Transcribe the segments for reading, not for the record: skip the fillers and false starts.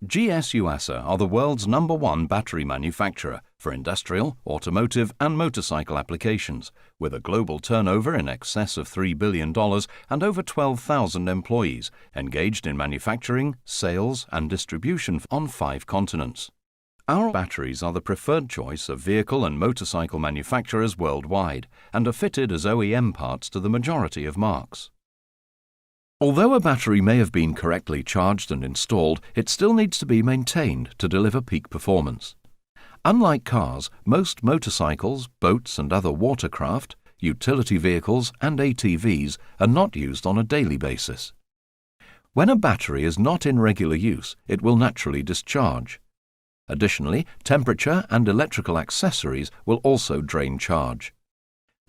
Yuasa are the world's #1 battery manufacturer for industrial, automotive and motorcycle applications, with a global turnover in excess of $3 billion and over 12,000 employees engaged in manufacturing, sales and distribution on 5 continents. Our batteries are the preferred choice of vehicle and motorcycle manufacturers worldwide and are fitted as OEM parts to the majority of marques. Although a battery may have been correctly charged and installed, it still needs to be maintained to deliver peak performance. Unlike cars, most motorcycles, boats and other watercraft, utility vehicles and ATVs are not used on a daily basis. When a battery is not in regular use, it will naturally discharge. Additionally, temperature and electrical accessories will also drain charge.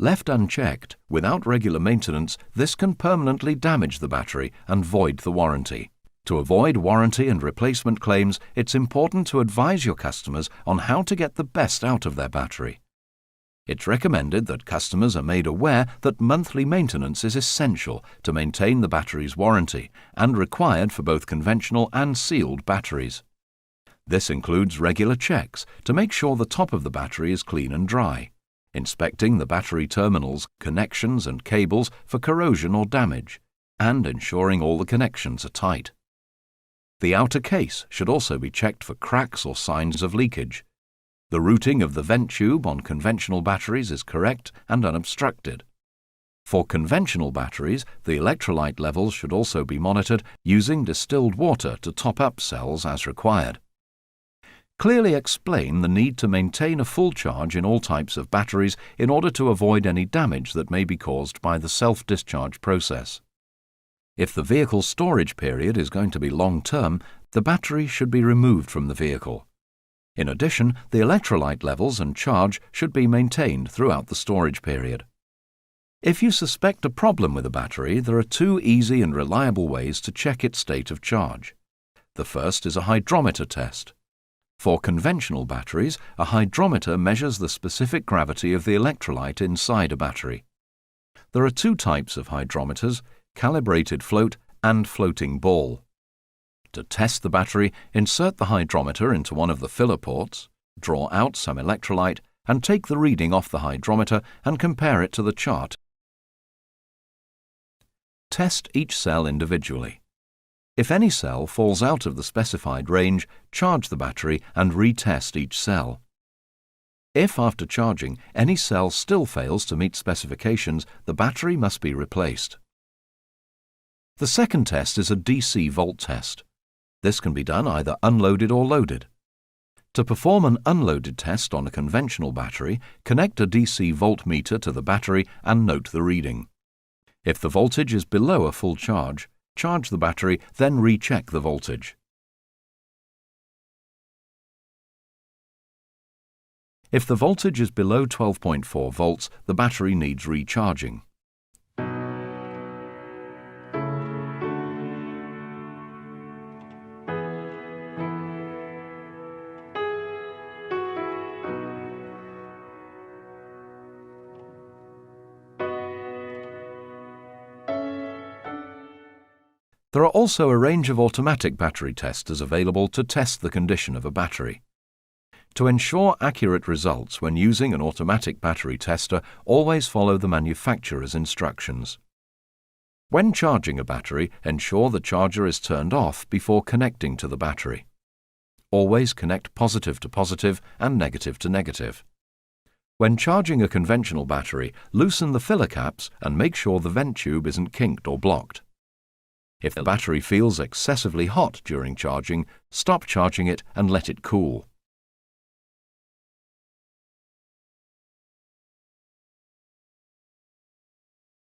Left unchecked, without regular maintenance, this can permanently damage the battery and void the warranty. To avoid warranty and replacement claims, it's important to advise your customers on how to get the best out of their battery. It's recommended that customers are made aware that monthly maintenance is essential to maintain the battery's warranty and required for both conventional and sealed batteries. This includes regular checks to make sure the top of the battery is clean and dry, inspecting the battery terminals, connections and cables for corrosion or damage, and ensuring all the connections are tight. The outer case should also be checked for cracks or signs of leakage. The routing of the vent tube on conventional batteries is correct and unobstructed. For conventional batteries, the electrolyte levels should also be monitored using distilled water to top up cells as required. Clearly explain the need to maintain a full charge in all types of batteries in order to avoid any damage that may be caused by the self-discharge process. If the vehicle's storage period is going to be long-term, the battery should be removed from the vehicle. In addition, the electrolyte levels and charge should be maintained throughout the storage period. If you suspect a problem with a battery, there are 2 easy and reliable ways to check its state of charge. The first is a hydrometer test. For conventional batteries, a hydrometer measures the specific gravity of the electrolyte inside a battery. There are 2 types of hydrometers: calibrated float and floating ball. To test the battery, insert the hydrometer into one of the filler ports, draw out some electrolyte, and take the reading off the hydrometer and compare it to the chart. Test each cell individually. If any cell falls out of the specified range, charge the battery and retest each cell. If after charging any cell still fails to meet specifications, the battery must be replaced. The second test is a DC volt test. This can be done either unloaded or loaded. To perform an unloaded test on a conventional battery, connect a DC voltmeter to the battery and note the reading. If the voltage is below a full charge, charge the battery, then recheck the voltage. If the voltage is below 12.4 volts, the battery needs recharging. There are also a range of automatic battery testers available to test the condition of a battery. To ensure accurate results when using an automatic battery tester, always follow the manufacturer's instructions. When charging a battery, ensure the charger is turned off before connecting to the battery. Always connect positive to positive and negative to negative. When charging a conventional battery, loosen the filler caps and make sure the vent tube isn't kinked or blocked. If the battery feels excessively hot during charging, stop charging it and let it cool.